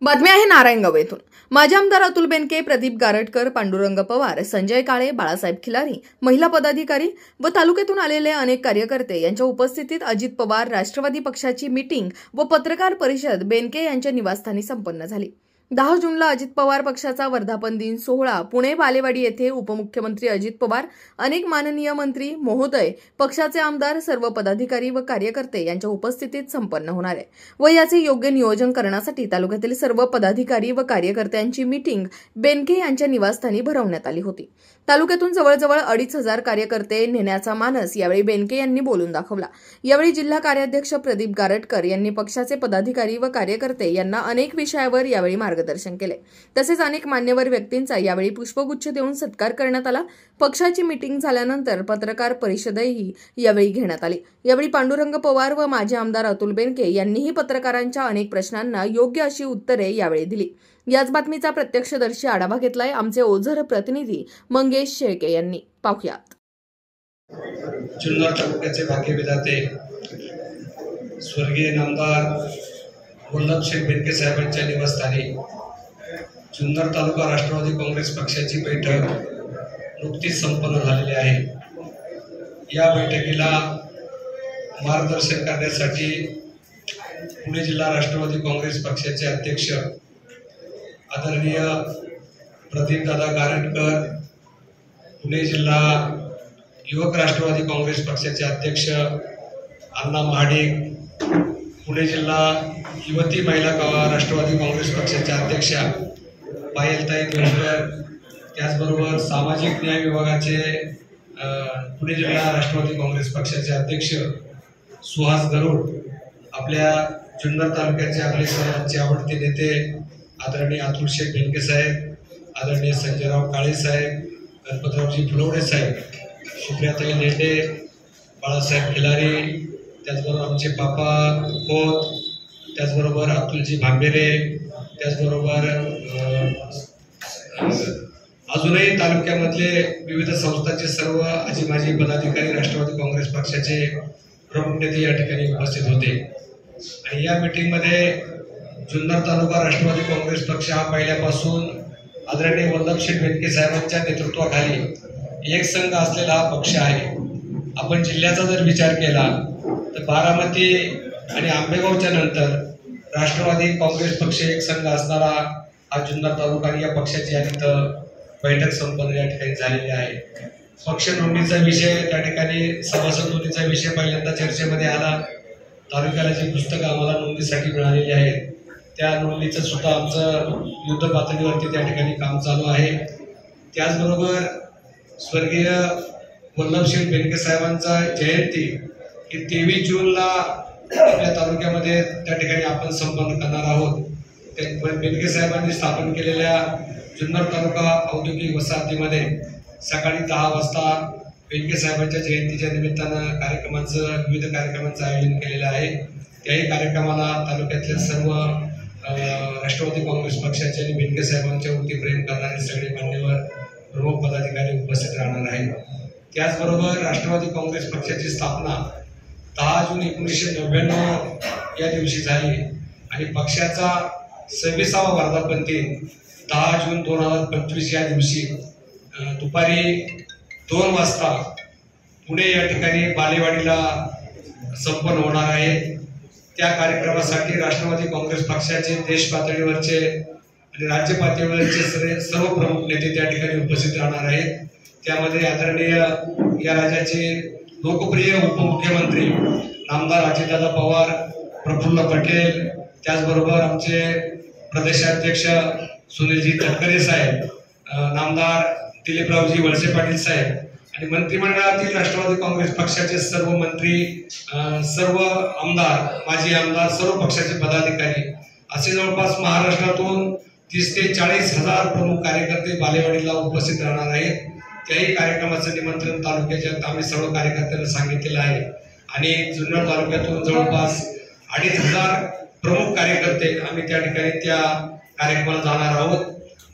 बातमी आहे नारायणगाव येथून। माजी आमदार अतुल बेनके, प्रदीप गारटकर, पांडुरंग पवार, संजय काळे, बाळासाहेब खिलारी, महिला पदाधिकारी व तालुक्यातून आलेले अनेक कार्यकर्ते यांच्या उपस्थितीत अजित पवार राष्ट्रवादी पक्षाची मीटिंग व पत्रकार परिषद बेनके यांच्या निवासस्थानी संपन्न झाली। 10 जूनला अजित पवार पक्षाचा वर्धापन दिन सोहळा पुणे बालेवाडी येथे उपमुख्यमंत्री अजित पवार, अनेक माननीय मंत्री महोदय, पक्षाचे आमदार, सर्व पदाधिकारी व कार्यकर्ते यांच्या उपस्थितीत संपन्न होणार आहे व याचे योग्य नियोजन करण्यासाठी तालुक्यातील सर्व पदाधिकारी व कार्यकर्त्यांची मीटिंग बेनके यांच्या निवासस्थानी भरवण्यात आली होती। तालुक्यातून जवळजवळ 2,500 कार्यकर्ते नेण्याचा मानस यावेळी बेनके यांनी बोलून दाखवला। यावेळी जिल्हा कार्याध्यक्ष प्रदीप गारटकर यांनी पक्षाचे पदाधिकारी व कार्यकर्ते यांना अनेक विषयावर यावेळी मार्गदर्शन केले। तसेच अनेक मान्यवर व्यक्तींचा यावेळी पुष्पगुच्छ देऊन सत्कार करण्यात आला। पक्षाची मीटिंग झाल्यानंतर पत्रकार परिषदही यावेळी घेण्यात आली। यावेळी पांडुरंग पवार व माजी आमदार अतुल बेनके यांनीही पत्रकारांच्या अनेक प्रश्नांना योग्य अशी उत्तरे यावेळी दिली। याच बातमीचा प्रत्यक्षदर्शी आढावा घेतलाय आमचे ओझर प्रतिनिधी मंगेश शेळके यांनी। पाहुयात। जुन्नर तालुक्याचे भाग्यविधाते स्वर्गीय नामदार वल्लभशेठ बेनके साहेबांच्या निवासस्थानी जुन्नर तालुका राष्ट्रवादी काँग्रेस पक्षाची बैठक नुकतीच संपन्न झालेली आहे। या बैठकीला मार्गदर्शन करण्यासाठी पुणे जिल्हा राष्ट्रवादी काँग्रेस पक्षाचे अध्यक्ष आदरणीय प्रदीप दादा गारटकर, पुणे जिल्हा युवक राष्ट्रवादी काँग्रेस पक्षाचे अध्यक्ष अण्णा महाडिक, पुणे जिल्हा युवती महिला राष्ट्रवादी काँग्रेस पक्षाच्या अध्यक्षा पायलताई दोनकर, त्याचबरोबर सामाजिक न्याय विभागाचे पुणे जिल्हा राष्ट्रवादी काँग्रेस पक्षाचे अध्यक्ष सुहास गरुड, आपल्या जुन्नर तालुक्याचे आपले सर्वांचे आवडते नेते आदरणीय अतुल शेठ बेनके साहेब, आदरणीय संजयराव काळे साहेब, गणपतरावजी फुलवडे साहेब, सुप्रियाताई लेंडे, बाळासाहेब खिलारी, त्याचबरोबर आमचे पापा खोत, त्याचबरोबर अतुलजी भांबेरे, त्याचबरोबर अजूनही तालुक्यामधले विविध संस्थांचे सर्व आजी माजी पदाधिकारी राष्ट्रवादी काँग्रेस पक्षाचे प्रमुख नेते या ठिकाणी उपस्थित होते। आणि या मीटिंगमध्ये जुन्नर तालुका राष्ट्रवादी काँग्रेस पक्ष हा पहिल्यापासून आदरणीय वल्लभशेठ बेनके साहेबांच्या नेतृत्वाखाली एक संघ असलेला हा पक्ष आहे। आपण जिल्ह्याचा जर विचार केला तर बारामती आणि आंबेगावच्या नंतर राष्ट्रवादी काँग्रेस पक्ष एक संघ असणारा हा जुन्नर तालुका या पक्षाची आणि बैठक संपन्न या ठिकाणी झालेली आहे। पक्ष नोंदणीचा विषय त्या ठिकाणी सभासद नोंदणीचा विषय पहिल्यांदा चर्चेमध्ये आला। तालुक्याला जी पुस्तकं आम्हाला नोंदणीसाठी मिळालेली आहेत त्या नोंदणीचं सुद्धा आमचं युद्ध पातळीवरती त्या ठिकाणी काम चालू आहे। त्याचबरोबर स्वर्गीय वल्लभशेठ बेनके साहेबांचा जयंती ही 23 जूनला आपल्या तालुक्यामध्ये त्या ठिकाणी आपण संपन्न करणार आहोत। बेनके साहेबांनी स्थापन केलेल्या जुन्नर तालुका औद्योगिक वसाहतीमध्ये सकाळी 10 वाजता बेनके साहेबांच्या जयंतीच्या निमित्तानं विविध कार्यक्रमांचं आयोजन केलेलं आहे। त्याही कार्यक्रमाला तालुक्यातल्या सर्व राष्ट्रवादी काँग्रेस पक्षाचे आणि बेनके साहेबांच्या वरती प्रेम करणारे सगळे मान्यवर प्रमुख पदाधिकारी उपस्थित राहणार आहेत। त्याचबरोबर राष्ट्रवादी काँग्रेस पक्षाची स्थापना 10 जून 1999 या दिवशी झाली आणि पक्षाचा 26वा वर्धापन दिन 10 जून 2025 या दिवशी दुपारी 2 वाजता पुणे या ठिकाणी बालेवाडीला संपन्न होणार आहे। त्या कार्यक्रमासाठी राष्ट्रवादी काँग्रेस पक्षाचे देश पातळीवरचे आणि राज्य पातळीवरचे सर्व प्रमुख नेते त्या ठिकाणी उपस्थित राहणार आहेत। त्यामध्ये आदरणीय या राज्याचे लोकप्रिय उपमुख्यमंत्री नामदार अजितदादा पवार, प्रफुल्ल पटेल, त्याचबरोबर आमचे प्रदेशाध्यक्ष सुनीलजी तटकरे साहेब, नामदार दिलीपरावजी वळसे पाटील साहेब आणि मंत्रिमंडळातील राष्ट्रवादी काँग्रेस पक्षाचे सर्व मंत्री, सर्व आमदार, माजी आमदार, सर्व पक्षाचे पदाधिकारी असे जवळपास महाराष्ट्रातून 30 ते 40 हजार प्रमुख कार्यकर्ते बालेवाडीला उपस्थित राहणार आहेत। त्याही कार्यक्रमाचं निमंत्रण तालुक्याच्या आम्ही सर्व कार्यकर्त्यांना सांगितलेलं आहे आणि जुन्नर तालुक्यातून जवळपास 2,500 प्रमुख कार्यकर्ते आम्ही त्या ठिकाणी त्या कार्यक्रमाला जाणार आहोत।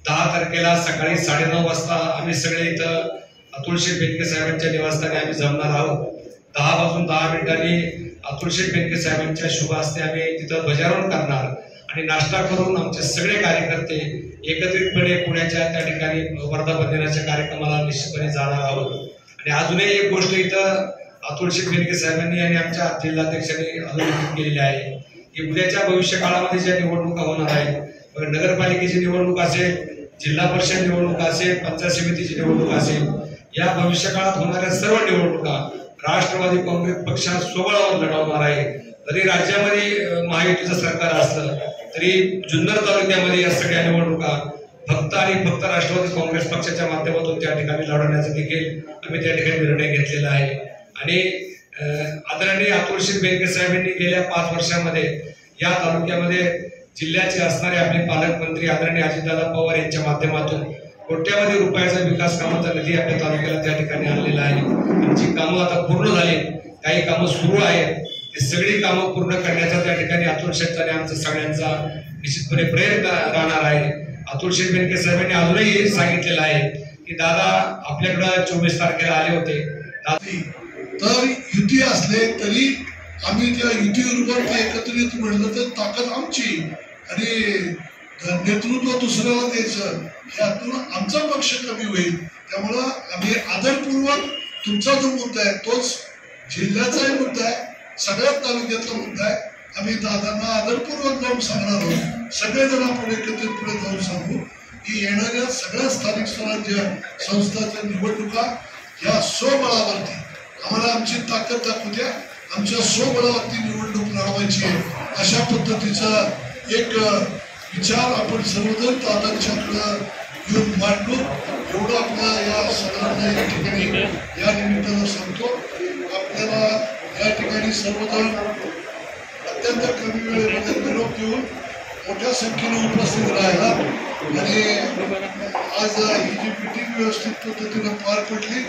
10 तारखेला सकाळी 9:30 वाजता आम्ही सगळे इथं अतुलशेठ बेनके साहेबांच्या निवासस्थानी आम्ही जमणार आहोत। 10 वाजून 10 मिनिटांनी अतुलशेठ बेनके साहेबांच्या शुभ हस्ते आम्ही तिथं ध्वजारोहण करणार आणि नाश्ता करून आमचे सगळे कार्यकर्ते एकत्रितपणे पुण्याच्या त्या ठिकाणी वर्धापन दिनाच्या कार्यक्रमाला निश्चितपणे जाणार आहोत. आणि अजूनही एक गोष्ट इथं अतुल शेठ बेनके साहेबांनी आणि आमच्या जिल्हाध्यक्षांनी अधोरेखित केलेली आहे की उद्याच्या भविष्य काळामध्ये ज्या निवडणुका होणार आहेत, नगरपालिकेची निवडणूक असेल, जिल्हा परिषद निवडणूक असेल, पंचायत समितीची निवडणूक असेल, या भविष्य काळात होणाऱ्या सर्व निवडणुका राष्ट्रवादी काँग्रेस पक्ष स्वबळावर लढवणार आहे. जरी राज्यामध्ये महायुतीचं सरकार असलं तरी जुन्नर तालुक्यामध्ये या सगळ्या निवडणुका फक्त आणि फक्त राष्ट्रवादी काँग्रेस पक्षाच्या माध्यमातून त्या ठिकाणी लढवण्याचा देखील आम्ही त्या ठिकाणी निर्णय घेतलेला आहे. आणि आदरणीय अतुल शेठ बेनके साहेबांनी गेल्या 5 वर्षामध्ये या तालुक्यामध्ये जिल्ह्याचे असणारे आपले पालकमंत्री आदरणीय अजितदादा पवार यांच्या माध्यमातून कोट्यावधी रुपयाचा विकास कामाचा निधी आपल्या तालुक्याला त्या ठिकाणी आणलेला आहे. आणि जी कामं आता पूर्ण झाली, काही कामं सुरू आहेत, ती सगळी कामं पूर्ण करण्याचा त्या ठिकाणी अतुल शेठ आणि आमचा सगळ्यांचा निश्चितपणे प्रयत्न राहणार आहे. अतुल शेठ बेनके साहेबांनी अजूनही सांगितलेलं आहे की दादा आपल्याकडं 24 तारखेला आले होते, तर युती असले तरी आम्ही त्या युतीबरोबर ते एकत्रित म्हणलं तर ताकद आमची आणि नेतृत्व दुसऱ्याला द्यायचं, यातून आमचा पक्ष कमी होईल. त्यामुळं आम्ही आदरपूर्वक तुमचा जो मुद्दा आहे तोच जिल्ह्याचाही मुद्दा आहे, सगळ्याच तालुक्यातला मुद्दा आहे. आम्ही दादांना आदरपूर्वक जाऊन सांगणार आहोत. सगळेजण आपण एकत्रितपणे जाऊन सांगू की येणाऱ्या सगळ्या स्थानिक स्वराज्य संस्थांच्या निवडणुका या स्वबळावरती आम्हाला आमची ताकद दाखवू द्या, आमच्या स्वबळावरती निवडणूक लढवायची आहे, अशा पद्धतीचा एक विचार आपण सर्वजण दादांच्याकडं येऊन मांडलो. एवढं आपल्या या सगळ्यांना या ठिकाणी या निमित्तानं सांगतो. आपल्याला या ठिकाणी सर्वजण अत्यंत कमी वेळेमध्ये निरोप देऊन मोठ्या संख्येने उपस्थित राहिला आणि आज ही जी मीटिंग व्यवस्थित पद्धतीनं पार पडली.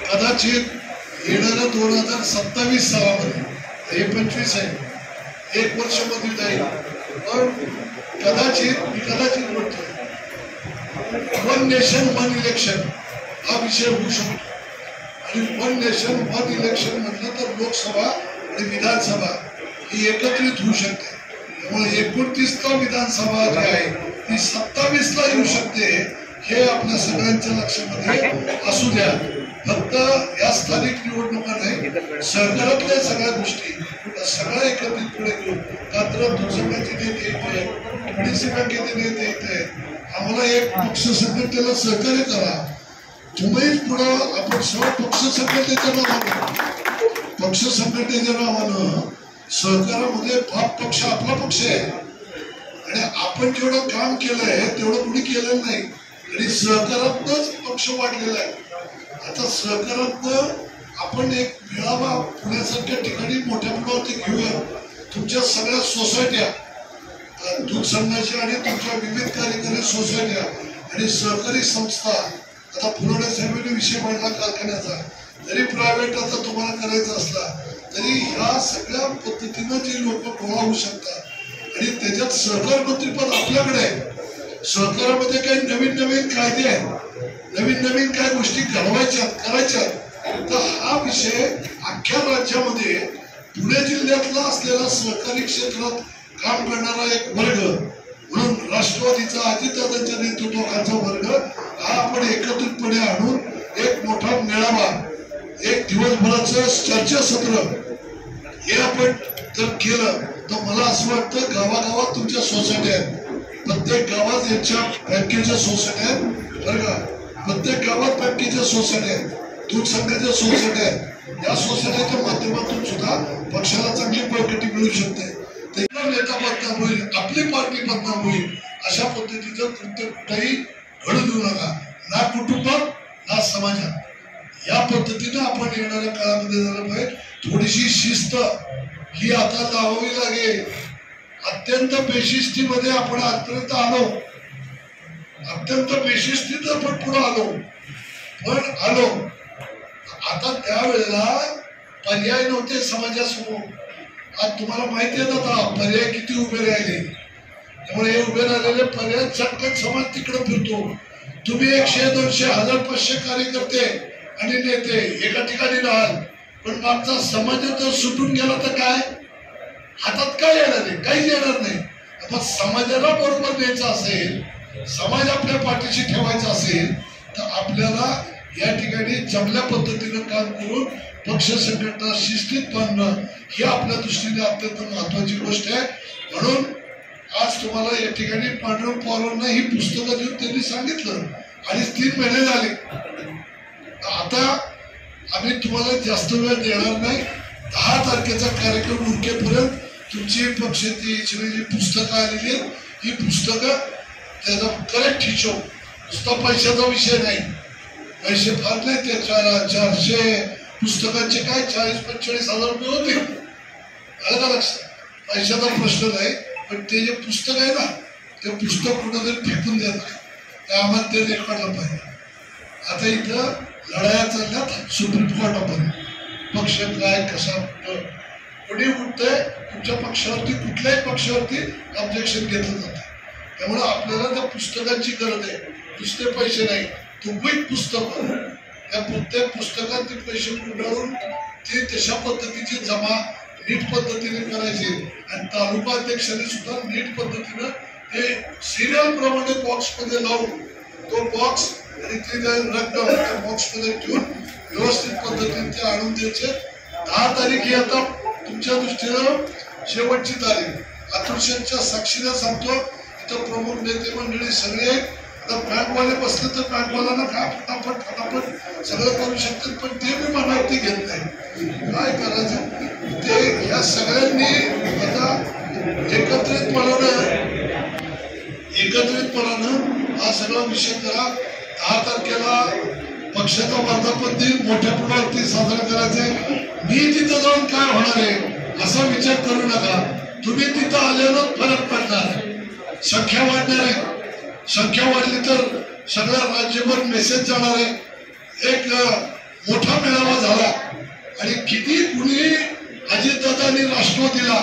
कदाचित येणाऱ्या 2027 सालामध्ये, हे 25 आहे, 1 वर्ष मध्ये जाईल, पण कदाचित म्हणतो 1 नेशन 1 इलेक्शन हा विषय होऊ शकतो. आणि 1 नेशन 1 इलेक्शन म्हटलं तर लोकसभा आणि विधानसभा ही एकत्रित होऊ शकते. त्यामुळे 29ला विधानसभा जी आहे ती 27ला येऊ शकते, हे आपल्या सगळ्यांच्या लक्षामध्ये असू द्या. फक्त या स्थानिक निवडणुका नाही, सरकारातल्या सगळ्या गोष्टी सगळ्या एकत्रित पुढे घेऊन मात्र दुसऱ्याचे नेते येते, डीसी बँकेचे नेते येते, आम्हाला एक पक्ष संघटनेला सहकार्य करा. तुम्हीच पुढं आपण सर्व पक्ष संघटनेच्या नावानं सहकारामध्ये बाप पक्ष आपला पक्ष आहे आणि आपण जेवढं काम केलंय तेवढं कुणी केलेलं नाही आणि सहकारातच पक्ष वाढलेला आहे. आता सहकारातनं आपण एक मेळावा पुण्यासारख्या ठिकाणी मोठ्या प्रमाणावरती घेऊया. तुमच्या सगळ्या सोसायट्या, दूध संघाच्या आणि तुमच्या विविध कार्यकारी सोसायट्या आणि सहकारी संस्था, आता फुलोडे साहेबांनी विषय मांडला कारखान्याचा, जरी प्रायव्हेट आता तुम्हाला करायचा असला तरी ह्या सगळ्या पद्धतीनं जे लोक गोळा होऊ शकतात आणि त्याच्यात सहकार मंत्रीपद आपल्याकडे आहे. सहकारामध्ये काही नवीन कायदे आहेत, नवीन काय गोष्टी घडवायच्या करायच्या, तर हा विषय अख्ख्या राज्यामध्ये पुणे जिल्ह्यातला असलेला सहकारी क्षेत्रात काम करणारा एक वर्ग म्हणून राष्ट्रवादीचा अजितदादांच्या नेतृत्वाखालचा वर्ग हा आपण एकत्रितपणे आणून एक मोठा मेळावा, एक दिवसभराचं चर्चासत्र हे आपण जर केलं तर मला असं वाटतं गावागावात तुमच्या सोसायट्या आहेत, प्रत्येक गावात यांच्या बँकेच्या सोसायट्या आहेत बरं का, प्रत्येक गावात बँकेच्या सोसायट्या आहेत, दूध संघाच्या सोसायट्या आहेत. या सोसायटीच्या माध्यमातून सुद्धा पक्षाला चांगली बळकटी मिळू शकते. त्याला नेता बदनाम होईल, आपली पार्टी बदनाम होईल, अशा पद्धतीचं कृत्य कुठेही घडू देऊ नका, ना कुटुंबात ना समाजात. या पद्धतीनं आपण येणाऱ्या काळामध्ये झालं पाहिजे. थोडीशी शिस्त ही आता लावावी लागेल. अत्यंत बेशिस्तीमध्ये आपण आजपर्यंत आलो, अत्यंत बेशिस्तीत आपण पुढे आलो, पण आलो. आता त्यावेळेला पर्याय नव्हते समाजासमोर. आज तुम्हाला माहिती आहे ना पर्याय किती उभे राहिले. त्यामुळे हे उभे राहिलेले पर्याय चटकन समाज तिकडे फिरतो. तुम्ही 100, 200, 1000, 500 कार्यकर्ते आणि नेते एका ठिकाणी राहाल, पण मागचा समाज जर सुटून गेला तर काय, हातात काय येणार आहे? काहीच येणार नाही. पण समाजाला बरोबर न्यायचं असेल, समाज आपल्या पाठीशी ठेवायचा असेल तर आपल्याला या ठिकाणी चांगल्या पद्धतीनं काम करून पक्ष संघटना शिस्तीत बांधणं ही आपल्या दृष्टीने अत्यंत महत्वाची गोष्ट आहे. म्हणून आज तुम्हाला या ठिकाणी पांडुरंग पवारांना ही पुस्तकं देऊन त्यांनी सांगितलं 2.5-3 महिने झाले. आता आम्ही तुम्हाला जास्त वेळ देणार नाही. 10 तारखेचा कार्यक्रम उरकेपर्यंत तुमची पक्षाची जी पुस्तकं आलेली आहेत ही पुस्तकं त्याचा करेक्ट हिशोब, नुसता पैशाचा विषय नाही. पैसे फार नाही, ते 400 पुस्तकांचे काय 40-45 हजार रुपये होते. आलं का लक्षात? पैशाचा प्रश्न नाही, पण ते जे पुस्तक आहे ना ते पुस्तक कुठंतरी फेकून देत नाही. ते आम्हाला ते रेकॉर्डला पाहिजे. आता इथं लढाया चालल्यात सुप्रीम कोर्टापर्यंत. पक्ष काय कसा कोणी उठतंय तुमच्या पक्षावरती, कुठल्याही पक्षावरती ऑब्जेक्शन घेतलं जातं. त्यामुळे आपल्याला त्या पुस्तकांची गरज आहे, नुसते पैसे नाही. तुम्ही पुस्तक त्या प्रत्येक पुस्तकात ते पैसे गुंडाळून ते तशा पद्धतीची जमा नीट पद्धतीने करायचे आणि तालुका अध्यक्षांनी सुद्धा नीट पद्धतीनं ते सिरियल प्रमाणे बॉक्स मध्ये लावून तो बॉक्स आणि ते रक्कम त्या बॉक्स मध्ये ठेवून व्यवस्थित पद्धतीने ते आणून द्यायचे. 10 तारीख ही आता तुमच्या दृष्टीनं शेवटची तारीख. अतुलशेठच्या साक्षीने सांगतो इथं प्रमुख नेते मंडळी सगळे आता बँकवाले बसले तर बँकवाल्यांना काय फटाफट सगळं करू शकतात, पण ते मी मनावरती घेत नाही. काय करायचं ते ह्या सगळ्यांनी आता एकत्रितपणानं हा सगळा विषय करा. 10 तारखेला पक्षाचा वर्धापन दिन मोठ्या प्रमाणावरती साजरा करायचा आहे. मी तिथं जाऊन काय होणार आहे असा विचार करू नका. तुम्ही तिथं आल्यानं फरक पडणार, संख्या वाढणार आहे. संख्या वाढली तर सगळ्या राज्यभर मेसेज जाणार आहे. एक मोठा मेळावा झाला आणि किती कुणी अजितदादांनी राष्ट्रवादीला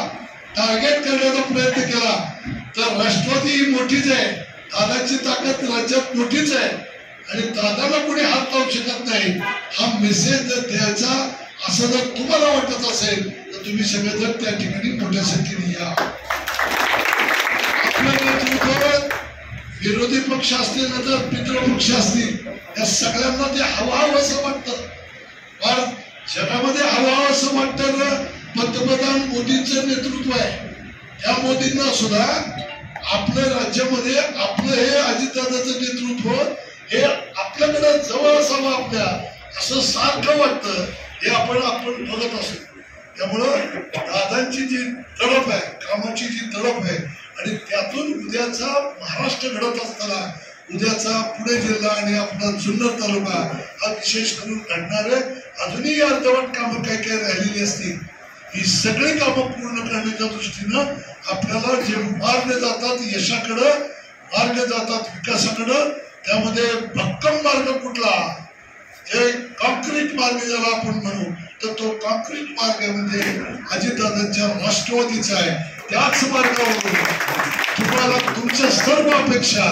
टार्गेट करण्याचा प्रयत्न केला तर राष्ट्रवादी ही मोठीच आहे, दादाची ताकद राज्यात मोठीच आहे आणि दादाला कुणी हात लावू शकत नाही हा मेसेज जर द्यायचा असं जर तुम्हाला वाटत असेल तर तुम्ही सगळेजण त्या ठिकाणी मोठ्या संख्येने या. आपल्या नेतृत्वावर विरोधी पक्ष असतील ना तर मित्र पक्ष असतील या सगळ्यांना ते हवं असं वाटतं. पण जगामध्ये हवं असं वाटतं पंतप्रधान मोदींचं नेतृत्व आहे. त्या मोदींना सुद्धा आपल्या राज्यामध्ये आपलं हे अजितदादाचं नेतृत्व हे आपल्याकडे जवळ असावं आपल्या असं सारखं वाटतं. हे आपण बघत असतो. त्यामुळं दादांची जी तडफ आहे, कामाची जी तडफ आहे आणि त्यातून उद्याचा महाराष्ट्र घडत असताना उद्याचा पुणे जिल्हा आणि आपला जुन्नर तालुका हा विशेष करून घडणार आहे. अजूनही अर्धवट कामं काही काही राहिलेली असतील. ही सगळी कामं पूर्ण करण्याच्या दृष्टीनं आपल्याला जे मार्ग जातात यशाकडं, मार्ग जातात विकासाकडं, त्यामध्ये भक्कम मार्ग कुठला, जे कॉन्क्रीट मार्ग ज्याला आपण म्हणू तर तो कॉन्क्रीट मार्गामध्ये अजितदादांच्या राष्ट्रवादीचा आहे. त्याच मार्गावर तुम्हाला तुमच्या सर्व अपेक्षा,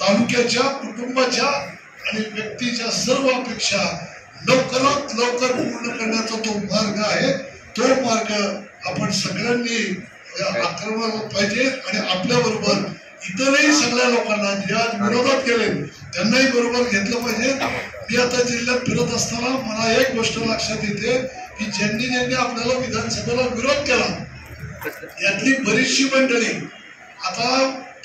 तालुक्याच्या, कुटुंबाच्या आणि व्यक्तीच्या सर्व अपेक्षा लवकरात लवकर पूर्ण करण्याचा तो मार्ग आहे. तो मार्ग आपण सगळ्यांनी आक्रमण पाहिजे आणि आपल्याबरोबर इतरही सगळ्या लोकांना जे आज विरोधात गेले त्यांनाही बरोबर घेतलं पाहिजे. मी आता जिल्ह्यात फिरत असताना मला एक गोष्ट लक्षात येते की ज्यांनी ज्यांनी आपल्याला विधानसभेला विरोध केला यातली बरीचशी मंडळी आता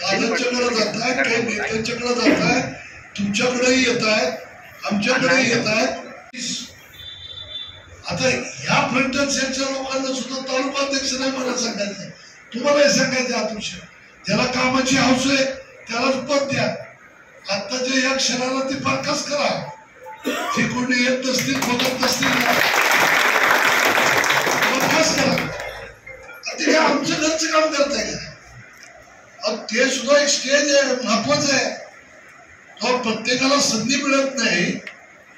दादांच्याकडे जात आहेत, काही नेत्यांच्याकडे जात आहेत, तुमच्याकडेही येत आहेत, आमच्याकडेही येत आहेत. आता ह्या फ्रंटल सेटच्या लोकांना सुद्धा तालुका अध्यक्ष नाही मला सांगायचं, तुम्हाला हे सांगायचं अध्यक्ष ज्याला कामाची हौस आहे त्यालाच पद द्या. आताच्या या क्षणाला ती बरखास्त करा. जे कोणी येत नसतील बघत नसतील बरखास्त करा. ते आमचं घरचं काम करताय का? ते सुद्धा एक स्टेज आहे, महत्वाचं आहे. तो प्रत्येकाला संधी मिळत नाही.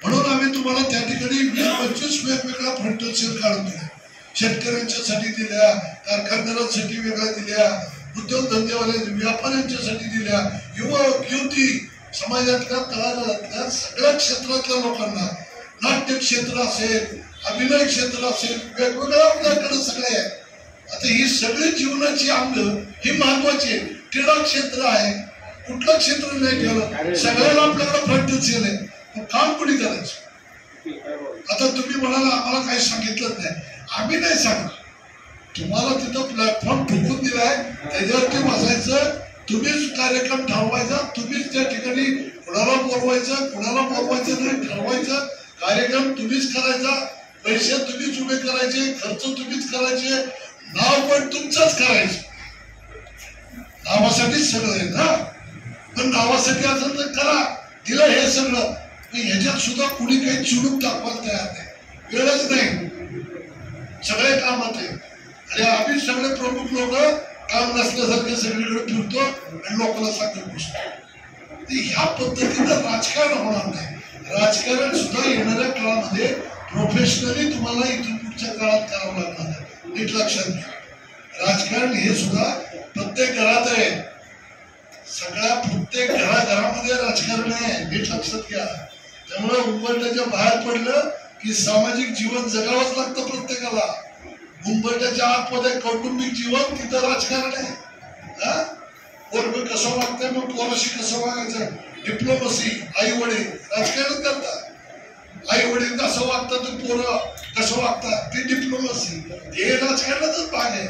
म्हणून आम्ही तुम्हाला त्या ठिकाणी 20-25 वेगवेगळ्या फ्रंटल सेल काढून दिल्या. शेतकऱ्यांच्यासाठी दिल्या, कारखानदारांसाठी वेगळ्या दिल्या, उद्योगधंदेवाल्या व्यापाऱ्यांच्यासाठी दिल्या, युवक युवती समाजातल्या तळागाळातल्या सगळ्या क्षेत्रातल्या लोकांना, नाट्य क्षेत्र असेल, अभिनय क्षेत्र असेल, वेगवेगळ्या आपल्याकडे सगळे आहे. आता ही सगळी जीवनाची अंग ही महत्वाची आहे. क्रीडा क्षेत्र आहे, कुठलं क्षेत्र नाही ठेवलं, सगळ्याला आपल्याकडे फंड आहे, पण काम कोणी करायचं. आता तुम्ही म्हणाला आम्हाला काही सांगितलं नाही, आम्ही नाही सांगणार. तुम्हाला तिथं प्लॅटफॉर्म ठोकून दिलाय, त्याच्यावरती बसायचं, तुम्हीच कार्यक्रम ठरवायचा, तुम्हीच त्या ठिकाणी कुणाला बोलवायचं नाही ठरवायचं. कार्यक्रम तुम्हीच करायचा, पैसे तुम्हीच उभे करायचे, खर्च तुम्हीच करायचे, नाव पण तुमचंच करायचं. नावासाठीच सगळं आहे ना, पण नावासाठी असेल तर करा, दिलं हे सगळं. ह्याच्यात सुद्धा कुणी काही चुडूक दाखवायला तयार नाही, वेळच नाही, सगळे कामात आहे. आणि आम्ही सगळे प्रमुख लोक काम नसल्यासारखे सगळीकडे फिरतो आणि लोकांना सांगत बसतो. ह्या पद्धतीनं राजकारण होणार नाही. राजकारण सुद्धा येणाऱ्या काळामध्ये प्रोफेशनली तुम्हाला इथून पुढच्या काळात करावं लागणार आहे, नीट लक्षात घ्या. राजकारण हे सुद्धा प्रत्येक घरात आहे, सगळ्या प्रत्येक घराघरामध्ये राजकारण आहे, नीट लक्षात घ्या. त्यामुळे उंबरठ्याच्या बाहेर पडलं की सामाजिक जीवन जगावंच लागतं प्रत्येकाला. उंबरठ्याच्या आतमध्ये कौटुंबिक जीवन, तिथं राजकारण आहे. पोरग कसं वागतंय, मग पोराशी कसं वागायचं, डिप्लोमसी. आई वडील राजकारण करतात, आई वडील कसं वागतात तर पोरं कसं वागतात, ते डिप्लोमसी. हे राजकारणाचाच भाग आहे,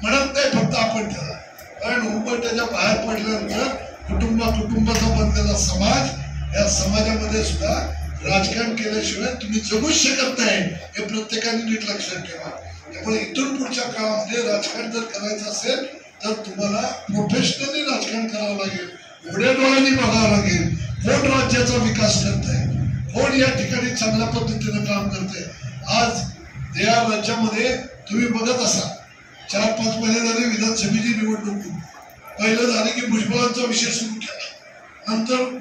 म्हणत नाही फक्त आपण त्याला. कारण उंबरठ्याच्या बाहेर पडल्यानंतर कुटुंबाचा बनलेला समाज, या समाजामध्ये सुद्धा राजकारण केल्याशिवाय तुम्ही जगूच शकत नाही, हे प्रत्येकाने नीट लक्षात ठेवा. त्यामुळे इथून पुढच्या काळामध्ये राजकारण जर करायचं असेल तर तुम्हाला प्रोफेशनली राजकारण करावं लागेल, उघड्या डोळ्यांनी बघावं लागेल. कोण राज्याचा विकास करत आहे, कोण या ठिकाणी चांगल्या पद्धतीने काम करते. आज या राज्यामध्ये तुम्ही बघत असा 4-5 महिने झाले विधानसभेची निवडणूक, पहिलं झाले की भुजबळांचा विषय सुरू केला, नंतर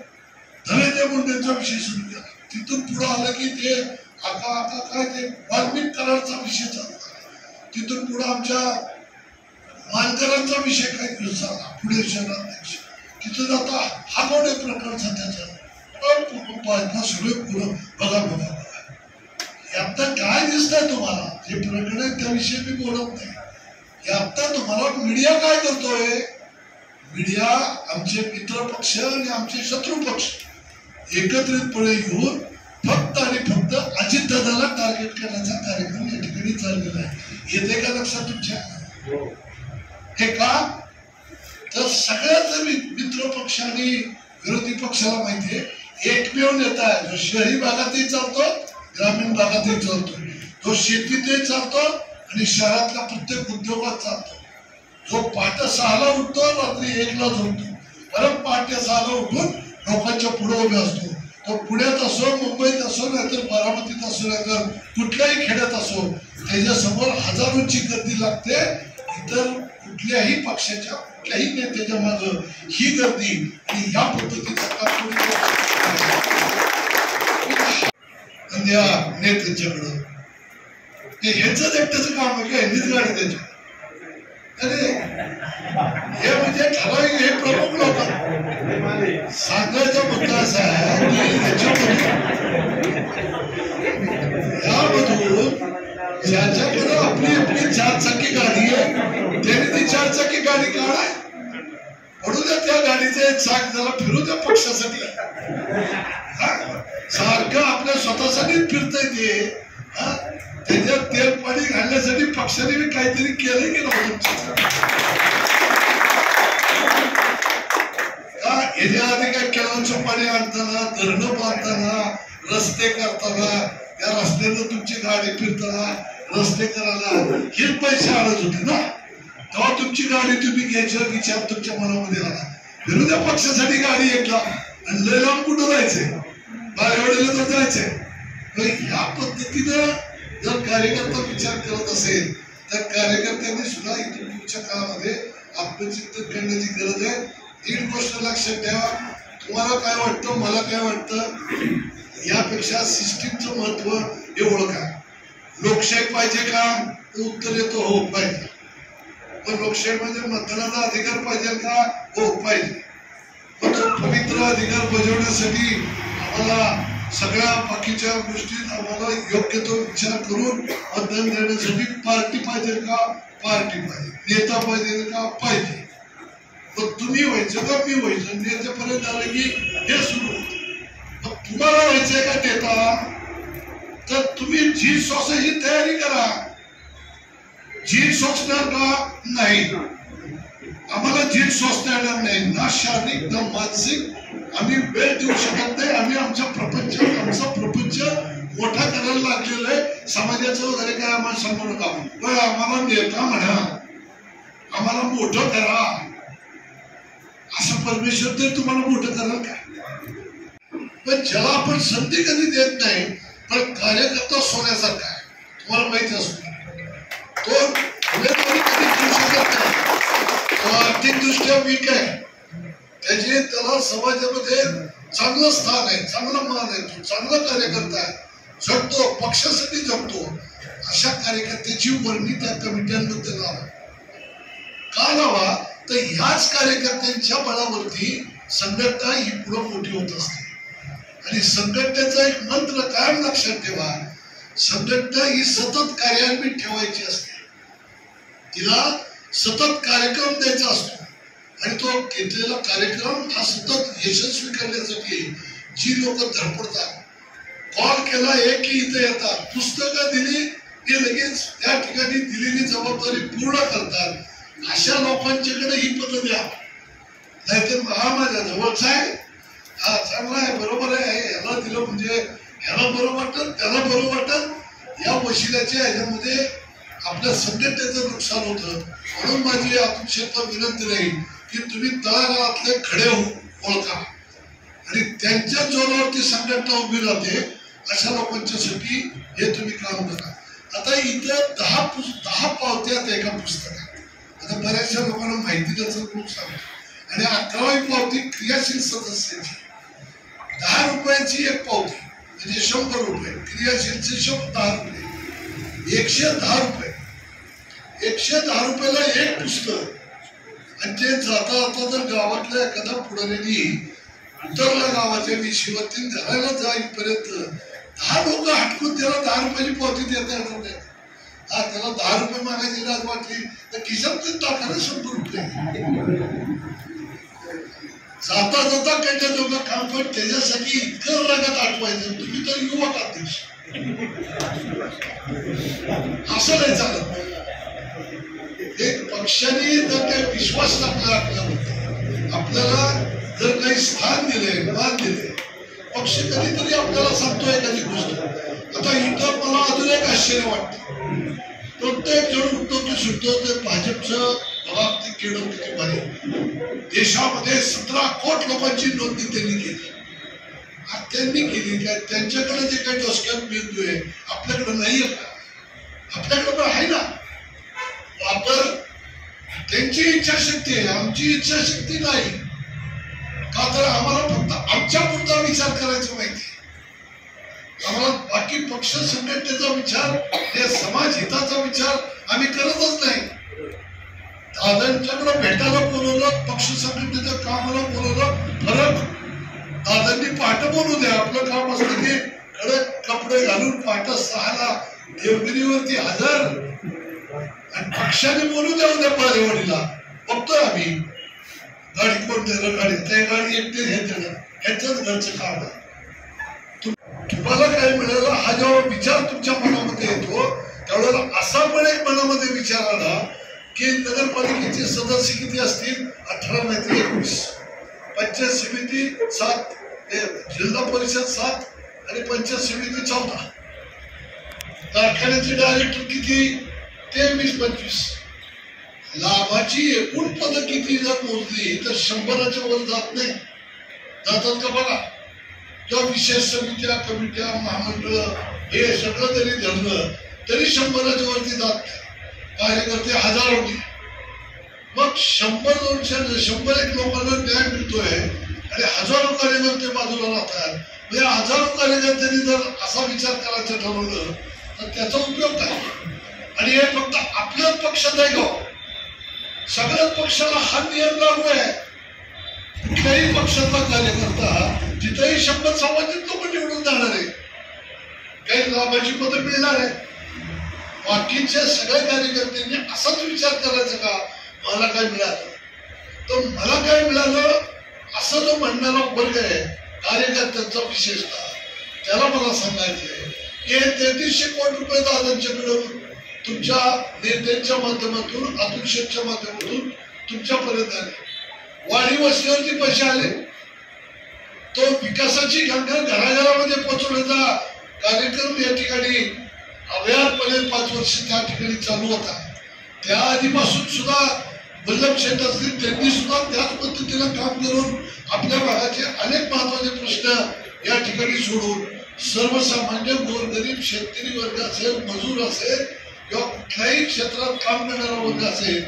धनंजय मुंडेंचा विषय सुरू केला, तिथून पुढे आलं की ते आता काय ते वाल्मिक करारचा विषय चालला, तिथून पुढे आमच्या मानकरांचा विषय काही दिवस झाला, पुढे शहराध्यक्ष, तिथून आता हा मोठे प्रकार सध्याचा सगळे पुढं बघा. आता काय दिसतंय तुम्हाला, जे प्रकरण आहे त्याविषयी मी बोलत नाही. आता तुम्हाला मीडिया काय करतोय, मीडिया आमचे मित्र पक्ष आणि आमचे शत्रू पक्ष एकत्रितपणे येऊन फक्त आणि फक्त अजितदादाला टार्गेट करण्याचा कार्यक्रम या ठिकाणी चाललेला आहे. येते का लक्षात तुमच्या? हे का तर सगळ्याच मित्र पक्ष आणि विरोधी पक्षाला माहितीये एकमेव नेता आहे जो शहरी भागातही चालतो, ग्रामीण भागातही चालतो, जो शेतीतही चालतो आणि शहरातल्या प्रत्येक उद्योगात चालतो, जो पहाटे 6ला उठतो, रात्री 1ला झोपतो, परत पहाटे 6ला उठून लोकांच्या पुढे उभे असतो. तो पुण्यात असो, मुंबईत असो, नाहीतर बारामतीत असो, नाहीतर कुठल्याही खेड्यात असो, त्याच्यासमोर हजारोंची गर्दी लागते. इतर कुठल्याही पक्षाच्या कुठल्याही नेत्याच्या मागे ही गर्दी आणि या पद्धतीचा या नेत्यांच्याकडं ह्याच एकट्याचं काम आहे, ह्यांनीच गाडी त्याच्या. अरे हे म्हणजे ठराविक हे प्रमुख लोक सांगायचा मुद्दा असा आहे की यामधून ज्याच्याकडे आपली 4-चाकी गाडी आहे त्याने ती 4-चाकी गाडी काढाय, पडू द्या त्या गाडीचे चाक, जरा फिरू द्या पक्षासाठी. सारखं आपल्या स्वतःसाठीच फिरतंय ते, त्याच्यात तेल पाणी घालण्यासाठी पक्षाने मी काहीतरी केलंय की नव्हतं. याच्या आधी काय केळांचं पाणी आणताना, धरणं बांधताना, रस्ते करताना, त्या रस्त्यानं तुमची गाडी फिरताना, रस्ते करायला हे पैसे आणत होते ना, तेव्हा तुमची गाडी तुम्ही घ्यायची विचार तुमच्या मनामध्ये आला. विरोधी पक्षासाठी गाडी एकला आणि लय लांब कुठं जायचंय, बारावडीला तर जायचंय. या पद्धतीनं जर कार्यकर्ता विचार करत असेल तर कार्यकर्त्यांनी सुद्धा इथून पुढच्या काळामध्ये आत्मचिंतन करण्याची गरज आहे. तीन गोष्ट लक्षात ठेवा, तुम्हाला काय वाटतं, मला काय वाटतं, यापेक्षा सिस्टीमचं महत्व हे ओळखा. लोकशाही पाहिजे का, उत्तर येतो हो पाहिजे. पण लोकशाहीमध्ये मतदानाचा अधिकार पाहिजे का, हो पाहिजे. पण तो पवित्र अधिकार बजावण्यासाठी आम्हाला सगळ्या बाकीच्या गोष्टीत आम्हाला योग्य तो विचार करून मतदान देण्यासाठी पार्टी पाहिजे का पार्टी पाहिजे, नेता पाहिजे का पाहिजे, मग तुम्ही व्हायचं का मी व्हायचं, नेत्यापर्यंत आलं की हे सुरू होतं. मग तुम्हाला व्हायचंय का नेता, तर तुम्ही झीज सोसायची तयारी करा. झीज सोसणार का नाही, आम्हाला झीज सोसता येणार नाही, ना शारीरिक ना मानसिक. आम्ही वेळ देऊ शकत नाही. आम्ही आमचा प्रपंच मोठा करायला लागलेला आहे. समाजाचं वगैरे काय आम्हाला सांगू नका, पण आम्हाला नेता म्हणा, आम्हाला मोठं करा. असं परमेश्वर तर तुम्हाला मोठं कराल काय? पण ज्याला आपण संधी कधी देत नाही, पण कार्यकर्ता सोन्यासारखा आहे. तुम्हाला माहिती असतो तो उमेदवारी कधी घेऊ शकत नाही. तो आर्थिकदृष्ट्या वीक आहे, त्याला समाजामध्ये चांगलं स्थान आहे, चांगला मान आहे, तो चांगला कार्यकर्ता आहे, जगतो, पक्षासाठी जगतो. अशा कार्यकर्त्याची वर्णी त्या कमिट्यांमध्ये लावा. का लावा, तर ह्याच कार्यकर्त्यांच्या बळावरती संघटना ही पुढे मोठी होत असते. आणि संघटनेचा एक मंत्र कायम लक्षात ठेवा, संघटना ही सतत कार्यान्वित ठेवायची असते. तिला सतत कार्यक्रम द्यायचा असतो आणि तो घेतलेला कार्यक्रम हा सतत यशस्वी करण्यासाठी जी लोक धडपडतात, कॉल केला एक की इथे येतात, पुस्तकं दिली की लगेच त्या ठिकाणी दिलेली जबाबदारी पूर्ण करतात. अशा लोकांच्याकडे ही पद द्या. नाहीतर हा माझ्या जवळचा आहे, हा चांगला आहे, बरोबर आहे, ह्याला दिलं म्हणजे ह्याला बरं वाटत, त्याला बरं वाटत, या वशिल्याच्या ह्याच्यामध्ये आपल्या संघटनेचं नुकसान होतं. म्हणून माझी अध्यक्षता विनंती राहील की तुम्ही तळागाळातले खडे ओळखा आणि त्यांच्या जोरावरती संघटना उभी राहते. अशा लोकांच्यासाठी हे तुम्ही काम करा. आता इथं 10 पावत्या आहेत एका पुस्तकात. आता बऱ्याचशा लोकांना माहिती त्याचं खूप सांगतो. आणि 11वी पावती क्रियाशील सदस्याची 10 रुपयाची एक पावती म्हणजे 100 रुपये, क्रियाशीलचे 10 रुपये, 110 रुपये. 110 रुपयाला एक पुस्तक. आणि ते जाता जाता जर गावातल्या एखादा पुढाऱ्यांनी उतरला गावाच्या विषयीवरती घराला जाईपर्यंत 10 लोक हटकून त्याला 10 रुपयाची पावती देता येणार नाही. हा, त्याला 10 रुपये मागायची लाज वाटली तर खिशात टाकायला 100 रुपये. जाता जाता काही लोक काम पण त्याच्यासाठी इतकं रंगात आठवायचं. तुम्ही तर युवक अध्यक्ष, असं नाही चालत. एक पक्षाने जर काही विश्वास टाकला आपल्याला जर काही स्थान दिले, मान दिले, पक्ष कधीतरी आपल्याला सांगतो एखादी गोष्ट. आता इथं मला अजून एक आश्चर्य वाटतं, प्रत्येक जण उठतो की सुटतो ते भाजपचं बाबतीत केलं किती भारी. देशामध्ये 17 कोटी लोकांची नोंदणी त्यांनी केली. त्यांनी केली काय, त्यांच्याकडे जे काही डोसक्यात मेंदू आहे आपल्याकडे नाहीये का? आपल्याकडे पण आहे ना. वापर त्यांची इच्छाशक्ती आहे, आमची इच्छाशक्ती नाही. का तर आम्हाला फक्त आमच्या पुरता विचार करायचा माहिती. आम्हाला बाकी पक्ष संघटनेचा विचार, या समाज हिताचा विचार आम्ही करतच नाही. दादांच्याकडे भेटायला बोलवलं, पक्ष संघटनेच्या कामाला बोलवलं, फरक दादांनी पहाट बोलू द्या. आपलं काम असतं की कडक कपडे घालून पहाट 6ला देवगिरीवरती हजर. आणि पक्षाने बोलू द्या उद्या बालेवाडीला. बघतोय आम्ही गाडी कोण देणं, गाडी त्या गाडी एकटे हे देणं, ह्याच्याच घरचं काम आहे. तुम्हाला काय मिळालं हा जेव्हा विचार तुमच्या मनामध्ये येतो त्यावेळेला असा पण एक मनामध्ये विचार आला की नगरपालिकेचे सदस्य किती असतील, 18 नाही तर 21, पंचायत समिती 7, जिल्हा परिषद 7 आणि पंचायत समिती 14, कारखान्याचे डायरेक्टर किती 23-25. लाभाची एकूण पद किती जर मोजली तर 100च्या वर जात नाही. जातात का बघा. किंवा विशेष समित्या, कमिट्या, महामंडळ हे सगळं जरी धरलं तरी 100च्या वरती जात नाही. कार्यकर्ते हजारोनी. मग 100-200-100 लोकांना न्याय मिळतोय आणि हजारो कार्यकर्ते बाजूला राहतात. म्हणजे हजारो कार्यकर्त्यांनी जर असा विचार करायचं ठरवलं तर त्याचा उपयोग काय? आणि हे फक्त आपल्याच पक्षात आहे का? सगळ्याच पक्षाला हा नियम लागू आहे. कुठल्याही पक्षाचा कार्यकर्ता तिथेही 100 सामाजिक लोक निवडून जाणार आहे, काही लाभाची मतं मिळणार आहे. बाकीच्या सगळ्या कार्यकर्त्यांनी असाच विचार करायचा का मला काय मिळालं तर मला काय मिळालं असं जो म्हणणारा वर्ग आहे कार्यकर्त्यांचा विशेषतः, त्याला मला सांगायचंय की 3300 कोटी रुपये दादांच्याकडून तुमच्या नेत्यांच्या माध्यमातून अतुल शेठच्या माध्यमातून तुमच्यापर्यंत आले. वाडी वस्तीवरती पैसे आले, तो विकासाची गंगा घराघरामध्ये पोहोचवण्याचा कार्यक्रम या ठिकाणी अव्याहतपणे 5 वर्ष त्या ठिकाणी चालू होता. त्या आधीपासून सुद्धा वल्लभ शेठ असतील त्यांनी सुद्धा त्याच पद्धतीनं काम करून आपल्या भागाचे अनेक महत्वाचे प्रश्न या ठिकाणी सोडून सर्वसामान्य गोरगरीब शेतकरी वर्ग असेल, मजूर असेल किंवा कुठल्याही क्षेत्रात काम करणारा वर्ग असेल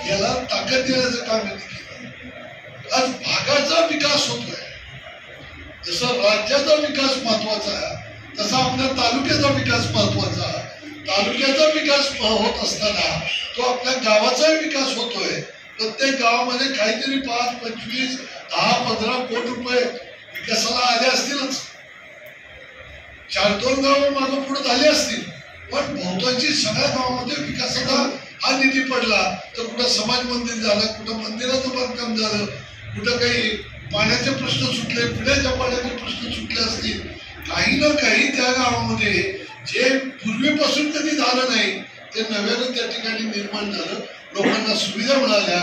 याला ताकद देण्याचं काम त्यांनी केलं. आज भागाचा विकास होतोय, जसं राज्याचा विकास महत्वाचा आहे तसा आपल्या तालुक्याचा विकास महत्वाचा. तालुक्याचा विकास होत असताना तो आपल्या गावाचाही विकास होतोय. प्रत्येक गावामध्ये काहीतरी 5, 25, 10, 15 कोटी रुपये विकासाला आले असतीलच. 4-2 गावं मागं पुढे झाली असतील, पण बहुतांशी सगळ्या गावामध्ये विकासाचा हा निधी पडला. तर कुठं समाज मंदिर झालं, कुठं मंदिराचं बांधकाम झालं, कुठं काही पाण्याचे प्रश्न सुटले, पिण्याच्या पाण्याचे प्रश्न सुटले असतील. काही ना काही त्या गावामध्ये जे पूर्वीपासून कधी झालं नाही ते नव्यानं त्या ठिकाणी निर्माण झालं. लोकांना सुविधा मिळाल्या,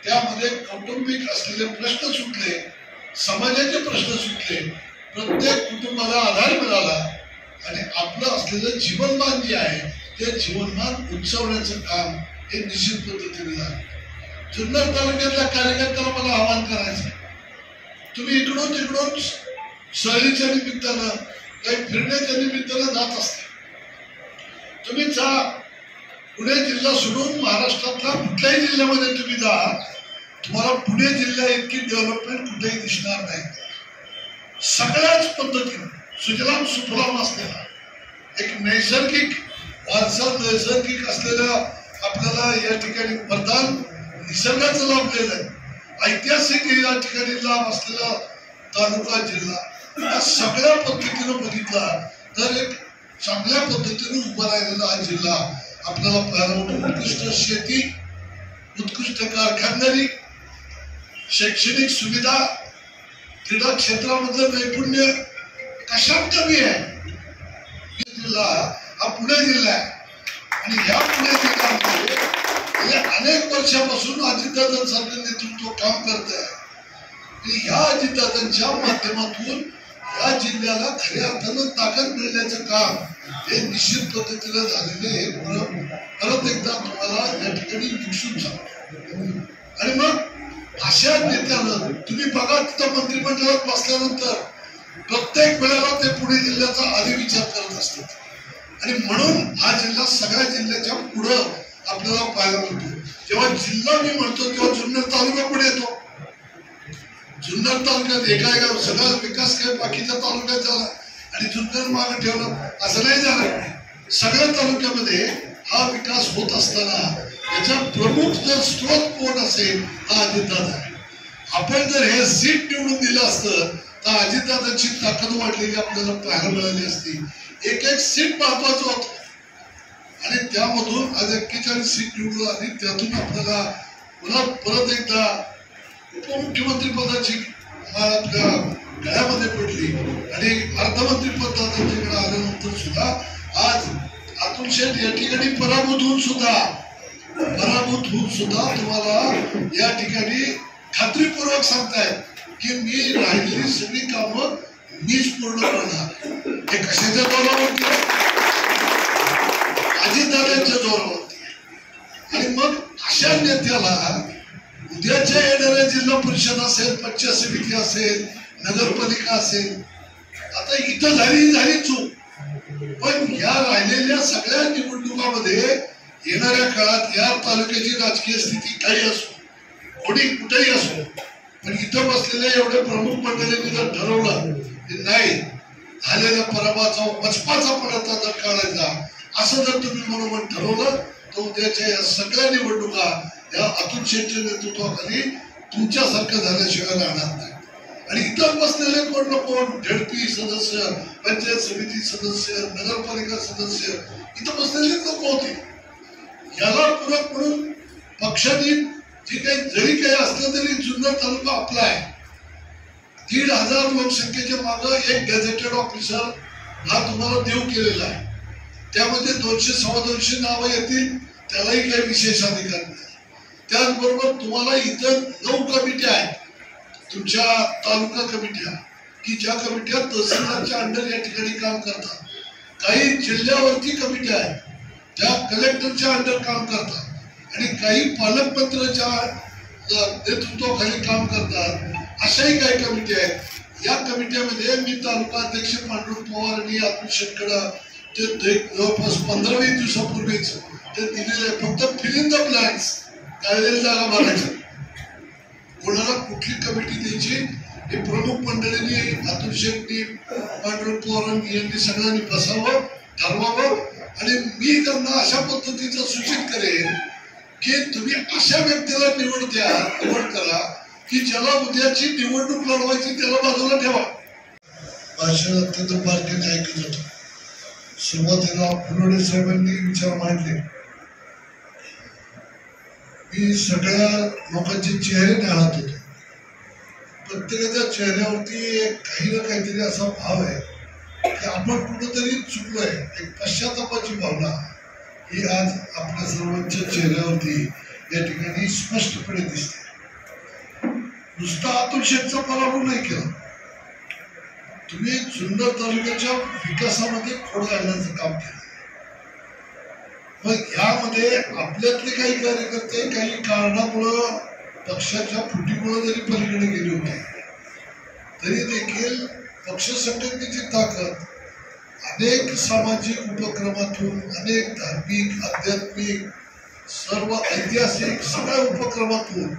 त्यामध्ये कौटुंबिक असलेले प्रश्न सुटले, समाजाचे प्रश्न सुटले, प्रत्येक कुटुंबाला आधार मिळाला आणि आपलं असलेलं जीवनमान जे आहे ते जीवनमान उंचावण्याचं काम हे निश्चित पद्धतीने झालं. जुन्नर तालुक्यातल्या कार्यकर्त्याला मला आवाहन करायचं, तुम्ही इकडून तिकडून सहलीच्या निमित्तानं काही फिरण्याच्या निमित्तानं जात असता, तुम्ही जा. पुणे जिल्हा सोडून महाराष्ट्रातल्या कुठल्याही जिल्ह्यामध्ये तुम्ही जा, तुम्हाला पुणे जिल्हा इतकी डेव्हलपमेंट कुठेही दिसणार नाही. सगळ्याच पद्धतीनं सुजलाम सुफलाम असलेला एक नैसर्गिक वारसा, नैसर्गिक असलेल्या आपल्याला या ठिकाणी वरदान निसर्गाचं लाभलेलं आहे. ऐतिहासिक या ठिकाणी लाभ असलेला तालुका जिल्हा या सगळ्या पद्धतीनं बघितला तर एक चांगल्या पद्धतीने उभा राहिलेला हा जिल्हा आपल्याला पाहायला. उत्कृष्ट शेती, उत्कृष्ट कारखानदारी, शैक्षणिक सुविधा, क्रीडा क्षेत्रामधलं नैपुण्य कशात कमी आहे. जिल्हा हा पुणे जिल्हा आहे आणि ह्या पुणे जिल्ह्यामध्ये गेल्या अनेक वर्षापासून अजितदादांसारखं नेतृत्व काम करत आहे. ह्या अजितदादांच्या माध्यमातून या जिल्ह्याला खऱ्या अर्थानं ताकद मिळण्याचं काम हे निश्चित पद्धतीनं झालेले हे परत एकदा तुम्हाला या ठिकाणी दिसून सांगतो. आणि मग अशा नेत्यानं तुम्ही बघा तिथं मंत्रिमंडळात बसल्यानंतर प्रत्येक वेळेला ते पुणे जिल्ह्याचा आधी विचार करत असतात आणि म्हणून हा जिल्हा सगळ्या जिल्ह्याच्या पुढं आपल्याला पाहायला मिळतो. जेव्हा जिल्हा मी म्हणतो तेव्हा जुन्नर तालुका पुढे येतो. जुन्नर तालुक्यात एका सगळा विकास काय बाकीच्या तालुक्यात झाला आणि जुन्नर मागे ठेवलं असं नाही झालं. सगळ्या तालुक्यामध्ये हा विकास होत असताना याचा प्रमुख जर स्रोत कोण असेल हा अजितदादा आहे. आपण जर हे सीट निवडून दिलं असतं तर अजितदादाची ताकद वाढलेली आपल्याला पाहायला मिळाली असती. एक एक सीट महत्वाचं होतं आणि त्यामधून आज 41 सीट निवडून आली. त्यातून आपल्याला पुन्हा परत एकदा उपमुख्यमंत्री पदाची आपल्या गळ्यामध्ये पडली आणि अर्थमंत्री पदाकडे आल्यानंतर सुद्धा आज अतुल शेठ या ठिकाणी पराभूत होऊन सुद्धा तुम्हाला या ठिकाणी खात्रीपूर्वक सांगतायत की मी राहिलेली सगळी कामं मीच पूर्ण करणार. हे कशाच्या जोरावरती? अजितदादांच्या जोरावरती. आणि मग अशा नेत्याला उद्याच्या येणाऱ्या जिल्हा परिषद असेल, पंचायत समिती असेल, नगरपालिका असेल, आता इथं झाली चूक, पण या राहिलेल्या सगळ्या निवडणुकामध्ये येणाऱ्या काळात या तालुक्याची राजकीय स्थिती काही असो, कोणी कुठेही असो, पण इथं बसलेल्या एवढ्या प्रमुख मंडळींनी जर ठरवलं की नाही झालेल्या पराभवाचा वचपाचा पडता जर काढायचा असं जर तुम्ही म्हणून ठरवलं तर उद्याच्या या सगळ्या निवडणुका या अतुल शेठच्या नेतृत्वाखाली तुमच्यासारखं झाल्याशिवाय राहणार नाही. आणि इतर बसलेले कोण ना कोण झडपी सदस्य, पंचायत समिती सदस्य, नगरपालिका सदस्य इथं बसलेले लोक होते. याला पूरक म्हणून पक्षाने जे काही जरी काही असलं तरी जुन्नर तालुका आपला आहे. 1,500 लोकसंख्येच्या मागे एक गॅझेटेड ऑफिसर हा तुम्हाला देव केलेला आहे. त्यामध्ये 200-250 नावं येतील, त्यालाही काही विशेष अधिकार नाही. त्याचबरोबर तुम्हाला इतर 9 कमिट्या आहेत तुमच्या तालुका कमिट्या, की ज्या कमिट्या तहसीलदारच्या अंडर या ठिकाणी काम करतात. काही जिल्ह्यावरती कमिट्या आहेत त्या कलेक्टरच्या अंडर काम करतात आणि काही पालकमंत्र्यांच्या नेतृत्वाखाली काम करतात. अशाही काही कमिट्या आहेत. या कमिट्यामध्ये मी तालुका अध्यक्ष पांडुरंग पवार आणि अतुल शेटकडं ते जवळपास 15-20 दिवसापूर्वीच ते दिलेले फक्त फिल इन द ब्लँक्स, काढलेल्या जागा भरायच्या. कोणाला कुठली कमिटी द्यायची हे प्रमुख मंडळींनी, अतुल शेट्टी, पांडुरंग पवार यांनी सगळ्यांनी बसावं, ठरवावं. आणि मी त्यांना अशा पद्धतीचं सूचित करेन की तुम्ही अशा व्यक्तीला निवड करा की ज्याला उद्याची निवडणूक लढवायची त्याला बाजूला ठेवा. भाषण अत्यंत बारकाईने ऐकत होतो. सुरुवातीला फुलोडे साहेबांनी विचार मांडले. मी सगळ्या लोकांचे चेहरे निहाळत होते. प्रत्येकाच्या चेहऱ्यावरती काही ना काहीतरी असा भाव आहे की आपण कुठंतरी चुकलोय. एक पश्चातापाची भावना ही आज आपल्या सर्वांच्या चेहऱ्यावरती या ठिकाणी स्पष्टपणे दिसते. नुसता अतुल शेठचा पराभव नाही केला, तुम्ही जुन्नर तालुक्याच्या विकासामध्ये खोड घालण्याचं काम केलं. मग यामध्ये आपल्यातले काही कार्यकर्ते काही कारणामुळं पक्षाच्या फुटीमुळे जरी पलीकडे गेले होते तरी देखील पक्ष संघटनेची ताकद अनेक सामाजिक उपक्रमातून, अनेक धार्मिक, आध्यात्मिक, सर्व ऐतिहासिक सगळ्या उपक्रमातून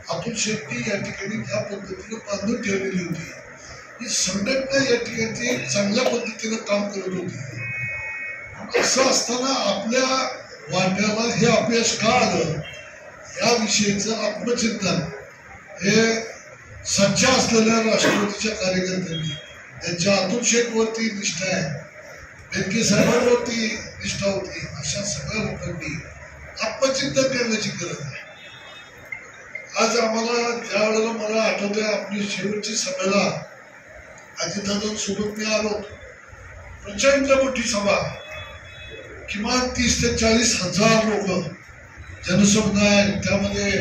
अतुल शेट्टी या ठिकाणी त्या पद्धतीने बांधून ठेवलेली होती. ही संघटना या ठिकाणी चांगल्या पद्धतीने काम करत होती. असं असताना आपल्या वाट्याला हे अपयश का आलं याविषयीचं आत्मचिंतन हे सच्चा असलेल्या राष्ट्रवादीच्या कार्यकर्त्यांनी, त्यांच्या अतुल शेठवरती निष्ठा आहे, बेनके साहेबांवरती निष्ठा होती, अशा सगळ्या लोकांनी आत्मचिंतन करण्याची गरज आहे. आज आम्हाला ज्या वेळेला मला आठवतंय आपली शेवटची सभेला अजितदादांसोबत मी आलो. प्रचंड मोठी सभा, किमान 30 ते 40 हजार लोक जनसमुदाय, त्यामध्ये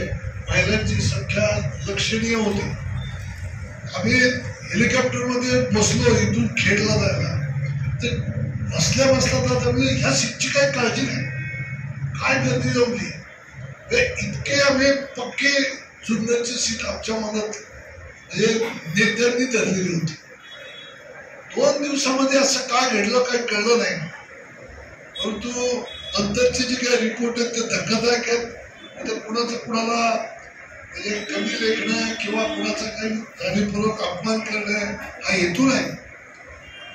महिलांची संख्या लक्षणीय होती. आम्ही हेलिकॉप्टरमध्ये बसलो इथून खेडला जायला. ते बसल्या दादा म्हणजे ह्या सीटची काय काळजी नाही, काय गर्दी जमली. इतके आम्ही पक्के जुन्नरची सीट आमच्या मनात म्हणजे नेत्यांनी धरलेली होती. 2 दिवसामध्ये असं काय घडलं काही कळलं नाही. परंतु नंतरचे जे काही रिपोर्ट आहेत ते धक्कादायक आहेत. तर कुणाला म्हणजे कमी लेखणं किंवा कुणाचा काही जाणीवपूर्वक अपमान करणं हा हेतू नाही.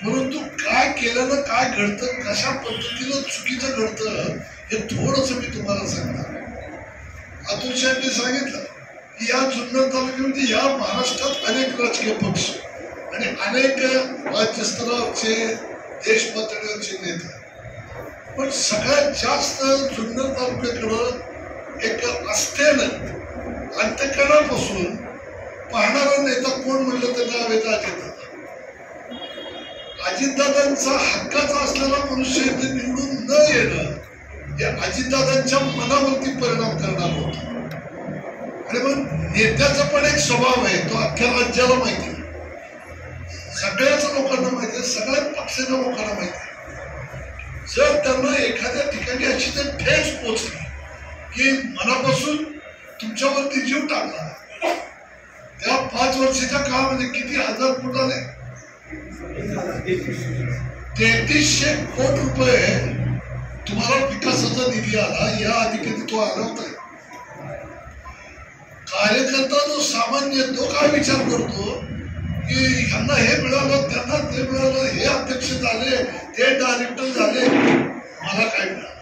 परंतु काय केल्यानं काय घडतं, कशा पद्धतीनं चुकीचं घडतं हे थोडंसं मी तुम्हाला सांगणार. अतुल शेट्टी सांगितलं की या जुन्नर तालुक्यामध्ये या महाराष्ट्रात अनेक राजकीय पक्ष आणि अनेक राज्यस्तरावरचे, देश पातळीवरचे नेते, पण सगळ्यात जास्त जुन्नर तालुक्याकडं एक आस्थेनं अंतःकरणापासून पाहणारा नेता कोण म्हणलं तर नाव येतं अजितदादा. अजितदादांचा हक्काचा असलेला मनुष्य इथे निवडून न येणं हे अजितदादांच्या मनावरती परिणाम करणार होता. आणि मग नेत्याचा पण एक स्वभाव आहे, तो अख्ख्या राज्याला माहिती आहे, सगळ्याच लोकांना माहिती आहे, सगळ्याच पक्षाच्या लोकांना माहिती आहे. जर त्यांना एखाद्या ठिकाणी अशी तर ठेच पोचली की मनापासून तुमच्यावरती जीव टाकला, त्या 5 वर्षाच्या काळामध्ये किती हजार कोटी आले, 3300 कोटी रुपये तुम्हाला विकासाचा निधी आला. या आधी कधी तो आला होता. कार्यकर्ता जो सामान्य तो काय विचार करतो की ह्यांना हे मिळालं, त्यांना ते मिळालं, हे अध्यक्ष झाले, ते डायरेक्टर झाले, मला काय मिळालं.